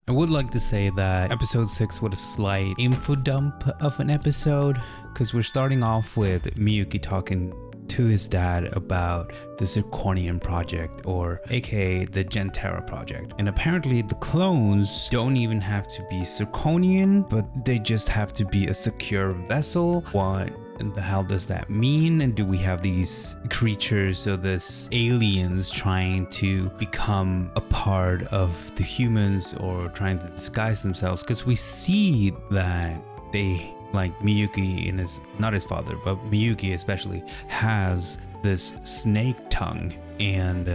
I would like to say that episode 6 was a slight info dump of an episode, because we're starting off with Miyuki talking to his dad about the Zirconian project, or aka the Gentera project. And apparently the clones don't even have to be Zirconian, but they just have to be a secure vessel. What the hell does that mean? And do we have these creatures or this aliens trying to become a part of the humans or trying to disguise themselves? Because we see that they, like Miyuki and not his father, but Miyuki especially, has this snake tongue and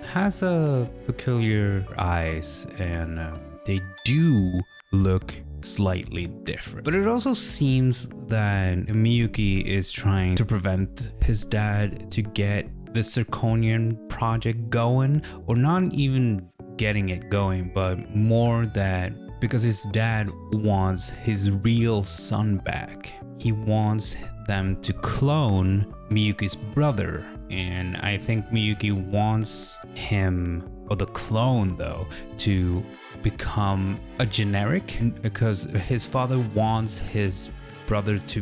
has a peculiar eyes, and they do look slightly different. But it also seems that Miyuki is trying to prevent his dad to get the Zirconian project going, or not even getting it going, but more that because his dad wants his real son back. He wants them to clone Miyuki's brother. And I think Miyuki wants him, or the clone though, to become a generic, because his father wants his brother to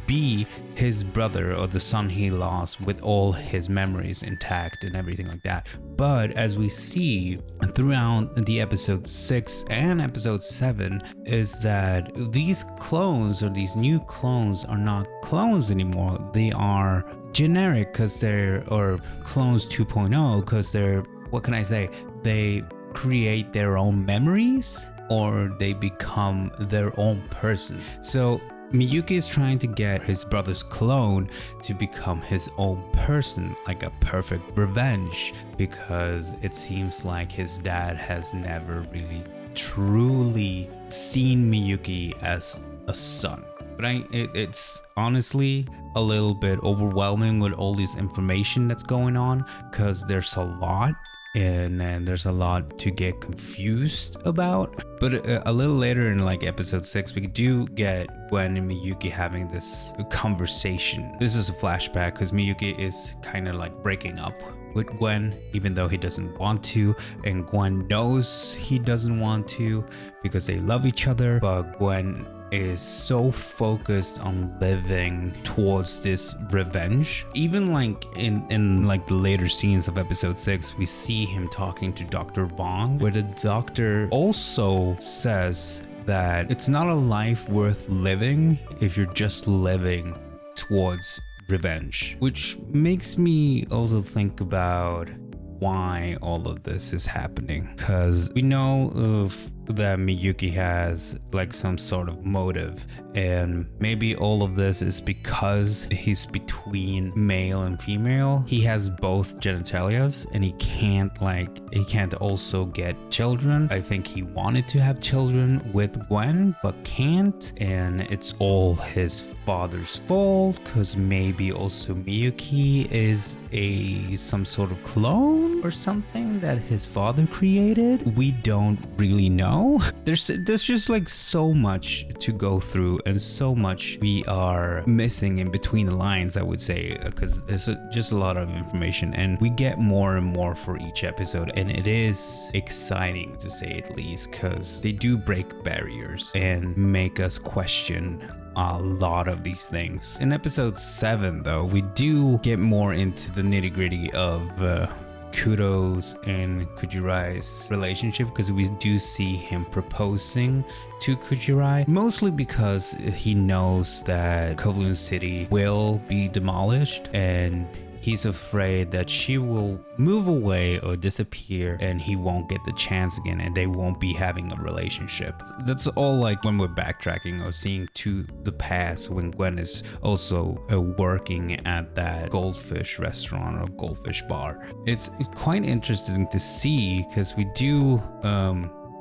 be his brother, or the son he lost, with all his memories intact and everything like that. But as we see throughout the episode 6 and episode 7 is that these clones, or these new clones, are not clones anymore. They are generic, or clones 2.0, because they're, what can I say, they create their own memories, or they become their own person. So Miyuki is trying to get his brother's clone to become his own person, like a perfect revenge, because it seems like his dad has never really truly seen Miyuki as a son. But it's honestly a little bit overwhelming with all this information that's going on, because there's a lot. And there's a lot to get confused about. But a little later in like episode 6, we do get Gwen and Miyuki having this conversation. This is a flashback because Miyuki is kind of like breaking up with Gwen, even though he doesn't want to, and Gwen knows he doesn't want to because they love each other. But Gwen is so focused on living towards this revenge. Even like in like the later scenes of episode 6, we see him talking to Dr. Vong, where the doctor also says that it's not a life worth living if you're just living towards revenge, which makes me also think about why all of this is happening, because we know that Miyuki has like some sort of motive, and maybe all of this is because he's between male and female. He has both genitalias, and he can't also get children. I think he wanted to have children with Gwen but can't, and it's all his father's fault, because maybe also Miyuki is some sort of clone or something that his father created. We don't really know. There's just like so much to go through, and so much we are missing in between the lines, I would say, because there's just a lot of information, and we get more and more for each episode, and it is exciting to say at least, because they do break barriers and make us question a lot of these things. In episode 7 though, we do get more into the nitty-gritty of Kudo's and Kujirai's relationship, because we do see him proposing to Kujirai, mostly because he knows that Kowloon City will be demolished, and he's afraid that she will move away or disappear, and he won't get the chance again, and they won't be having a relationship. That's all like when we're backtracking or seeing to the past, when Gwen is also working at that goldfish restaurant or goldfish bar. It's quite interesting to see, because we do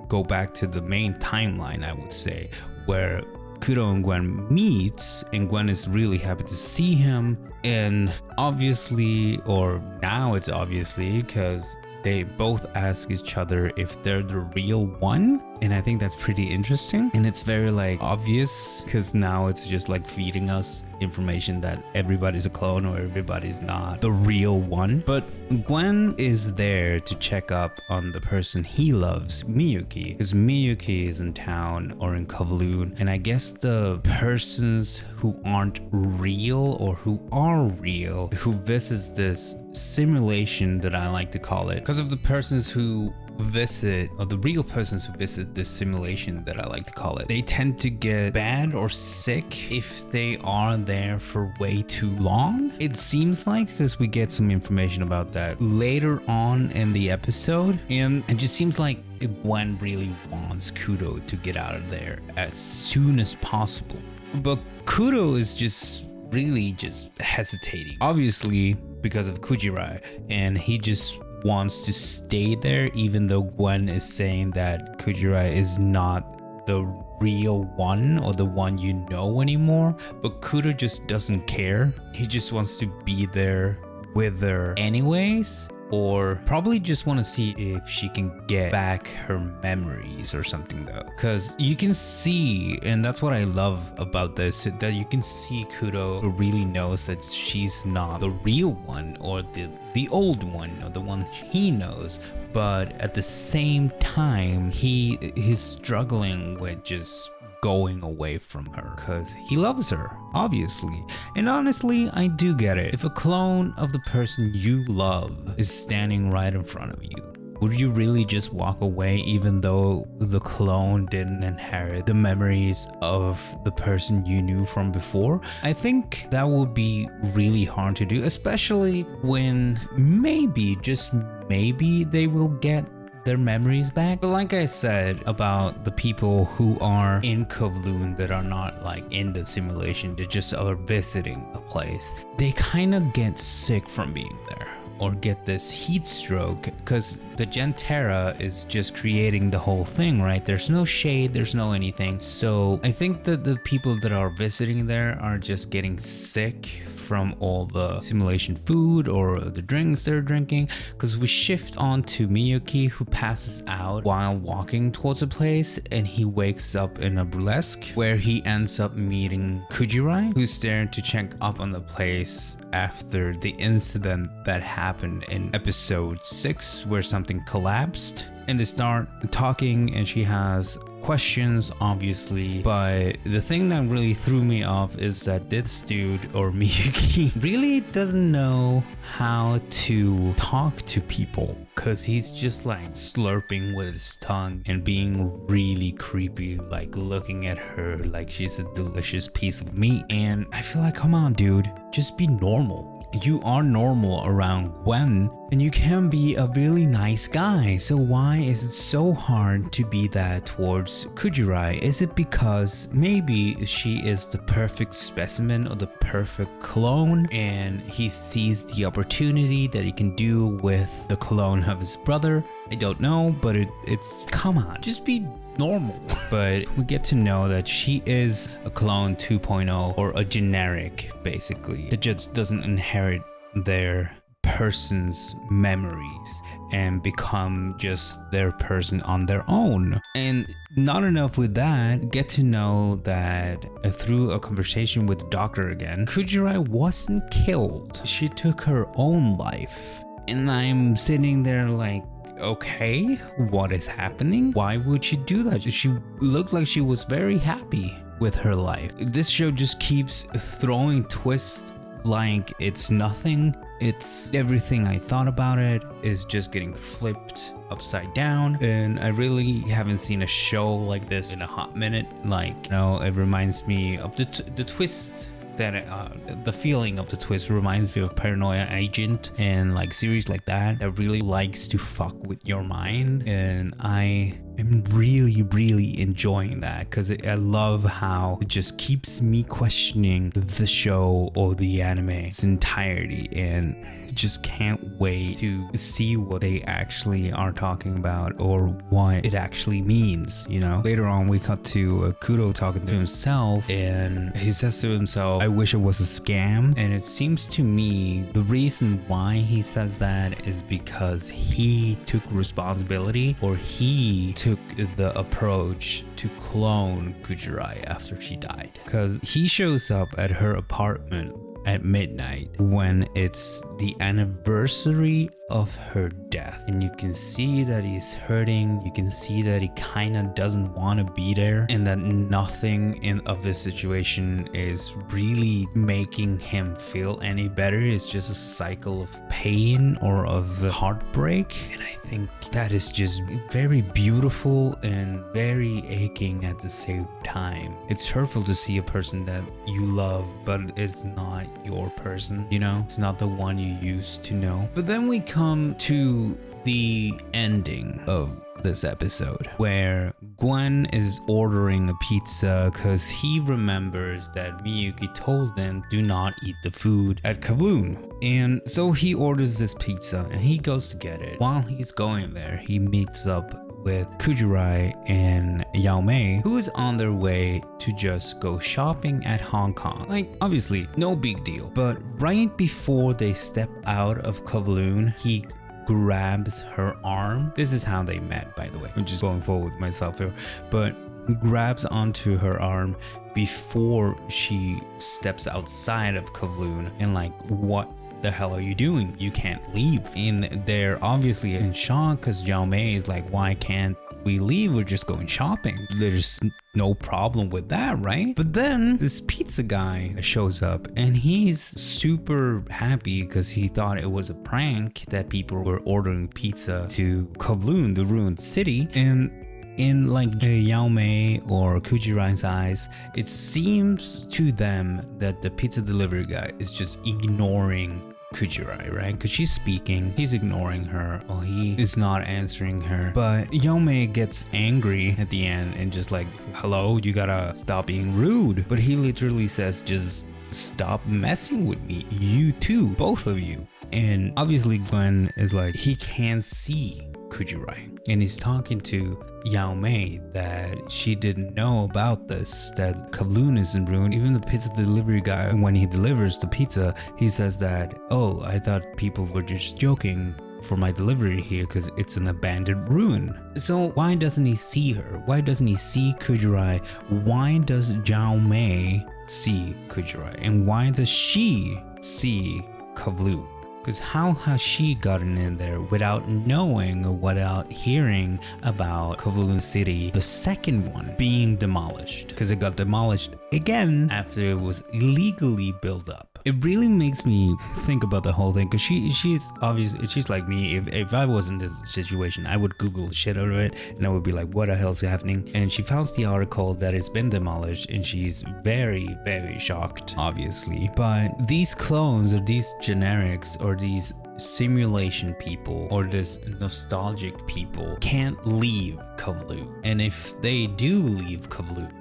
go back to the main timeline, I would say, where Kudo and Gwen meets, and Gwen is really happy to see him, and obviously, or now it's obviously, because they both ask each other if they're the real one, and I think that's pretty interesting, and it's very like obvious, because now it's just like feeding us information that everybody's a clone or everybody's not the real one. But Gwen is there to check up on the person he loves, Miyuki, because Miyuki is in town or in Kowloon, and I guess the persons who aren't real or who are real who visits this simulation that I like to call it, because of the persons who visit, or the real persons who visit this simulation that I like to call it, they tend to get bad or sick if they are there for way too long, it seems like, because we get some information about that later on in the episode. And it just seems like Gwen really wants Kudo to get out of there as soon as possible, but Kudo is just really just hesitating, obviously because of Kujirai, and he just wants to stay there, even though Gwen is saying that Kujirai is not the real one or the one you know anymore. But Kudo just doesn't care. He just wants to be there with her anyways, or probably just want to see if she can get back her memories or something, though, because you can see, and that's what I love about this, that you can see Kudo really knows that she's not the real one or the old one or the one he knows, but at the same time he's struggling with just going away from her because he loves her, obviously. And honestly, I do get it. If a clone of the person you love is standing right in front of you, would you really just walk away even though the clone didn't inherit the memories of the person you knew from before? I think that would be really hard to do, especially when maybe, just maybe, they will get their memories back. But like I said about the people who are in Kowloon that are not like in the simulation, they just are visiting a place, they kind of get sick from being there or get this heat stroke because the Gentera is just creating the whole thing, right? There's no shade, there's no anything. So I think that the people that are visiting there are just getting sick from all the simulation food or the drinks they're drinking, because we shift on to Miyuki, who passes out while walking towards a place, and he wakes up in a burlesque where he ends up meeting Kujirai, who's there to check up on the place after the incident that happened in episode 6 where something collapsed. And they start talking and she has questions, obviously, but the thing that really threw me off is that this dude, or Miyuki, really doesn't know how to talk to people, because he's just like slurping with his tongue and being really creepy, like looking at her like she's a delicious piece of meat. And I feel like, come on dude, just be normal. You are normal around Gwen, and you can be a really nice guy, so why is it so hard to be that towards Kujirai? Is it because maybe she is the perfect specimen or the perfect clone and he sees the opportunity that he can do with the clone of his brother? I don't know, but it's come on, just be normal. But we get to know that she is a clone 2.0, or a generic, basically, that just doesn't inherit their person's memories and become just their person on their own. And not enough with that, get to know that through a conversation with the doctor again, Kujirai wasn't killed. She took her own life. And I'm sitting there like, okay, what is happening? Why would she do that? She looked like she was very happy with her life. This show just keeps throwing twists like it's nothing. It's everything I thought about it is just getting flipped upside down, and I really haven't seen a show like this in a hot minute. Like, you know, it reminds me of the twist that the feeling of the twist reminds me of Paranoia Agent and like series like that really likes to fuck with your mind, and I am really enjoying that because I love how it just keeps me questioning the show or the anime its entirety, and just can't wait to see what they actually are talking about or what it actually means. You know, later on we cut to Kudo talking to himself, and he says to himself, I wish it was a scam. And it seems to me the reason why he says that is because he took responsibility, or he took took the approach to clone Kujirai after she died. Because he shows up at her apartment at midnight when it's the anniversary of her death, and you can see that he's hurting. You can see that he kind of doesn't want to be there, and that nothing of this situation is really making him feel any better. It's just a cycle of pain or of heartbreak, and I think that is just very beautiful and very aching at the same time. It's hurtful to see a person that you love, but it's not your person, you know? It's not the one you used to know. But then we come to the ending of this episode where Gwen is ordering a pizza because he remembers that Miyuki told them do not eat the food at Kowloon. And so he orders this pizza and he goes to get it. While he's going there, he meets up with Kujirai and Yao Mei, who is on their way to just go shopping at Hong Kong. Like, obviously, no big deal. But right before they step out of Kowloon, he grabs her arm. This is how they met, by the way. I'm just going forward with myself here. But grabs onto her arm before she steps outside of Kowloon and like, what the hell are you doing? You can't leave. And they're obviously in shock because Yao Mei is like, why can't we leave? We're just going shopping. There's no problem with that, right? But then this pizza guy shows up and he's super happy because he thought it was a prank that people were ordering pizza to Kowloon, the ruined city. And in like Yao Mei or Kujirai's eyes, it seems to them that the pizza delivery guy is just ignoring Kujirai, right? Because she's speaking, he's ignoring her, or he is not answering her. But Yao Mei gets angry at the end and just like, hello, you gotta stop being rude. But he literally says, just stop messing with me, you too, both of you. And obviously Gwen is like, he can't see Kujirai, and he's talking to Yao Mei that she didn't know about this, that Kowloon is in ruin. Even the pizza delivery guy, when he delivers the pizza, he says that, oh, I thought people were just joking for my delivery here because it's an abandoned ruin. So why doesn't he see her? Why doesn't he see Kujirai? Why does Yao Mei see Kujirai? And why does she see Kowloon? Because how has she gotten in there without knowing or without hearing about Kowloon City, the second one, being demolished? Because it got demolished again after it was illegally built up. It really makes me think about the whole thing because she's obviously, she's like me. If I was in this situation, I would Google the shit out of it and I would be like, what the hell's happening? And she found the article that it's been demolished and she's very, very shocked, obviously. But these clones or these generics or these simulation people or this nostalgic people can't leave Kowloon. And if they do leave Kowloon,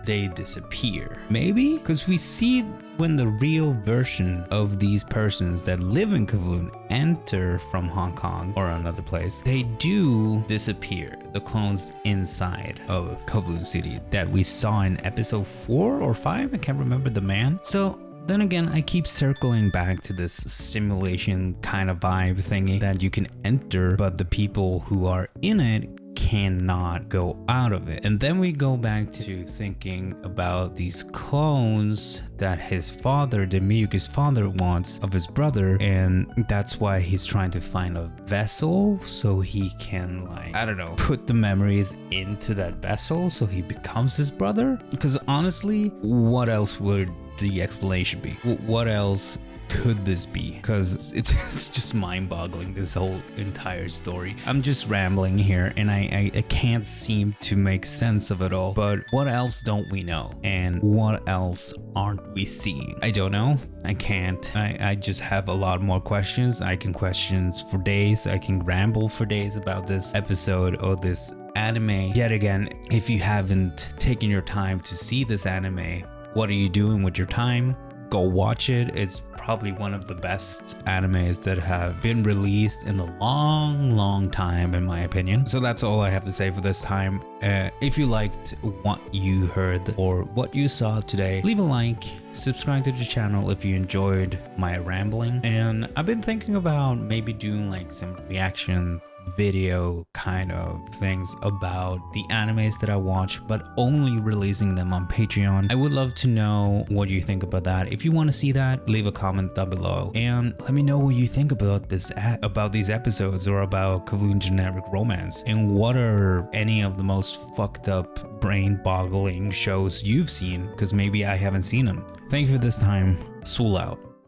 they disappear. Maybe? Because we see when the real version of these persons that live in Kowloon enter from Hong Kong or another place, they do disappear. The clones inside of Kowloon City that we saw in episode 4 or 5, I can't remember the man. So then again, I keep circling back to this simulation kind of vibe thingy that you can enter, but the people who are in it cannot go out of it. And then we go back to thinking about these clones that his father, the Miyuki's father, wants of his brother, and that's why he's trying to find a vessel so he can, like, I don't know, put the memories into that vessel so he becomes his brother. Because honestly, what else would the explanation be? What else could this be? Because it's just mind-boggling, this whole entire story. I'm just rambling here and I can't seem to make sense of it all. But what else don't we know? And what else aren't we seeing? I don't know. I can't. I just have a lot more questions. I can questions for days. I can ramble for days about this episode or this anime. Yet again, if you haven't taken your time to see this anime, what are you doing with your time? Go watch it. It's probably one of the best animes that have been released in a long time, in my opinion. So that's all I have to say for this time. If you liked what you heard or what you saw today, leave a like, subscribe to the channel if you enjoyed my rambling. And I've been thinking about maybe doing like some reaction video kind of things about the animes that I watch, but only releasing them on Patreon. I would love to know what you think about that. If you want to see that, leave a comment down below and let me know what you think about these episodes, or about Kowloon Generic Romance, and what are any of the most fucked up, brain-boggling shows you've seen, because maybe I haven't seen them. Thank you for this time. Soul out.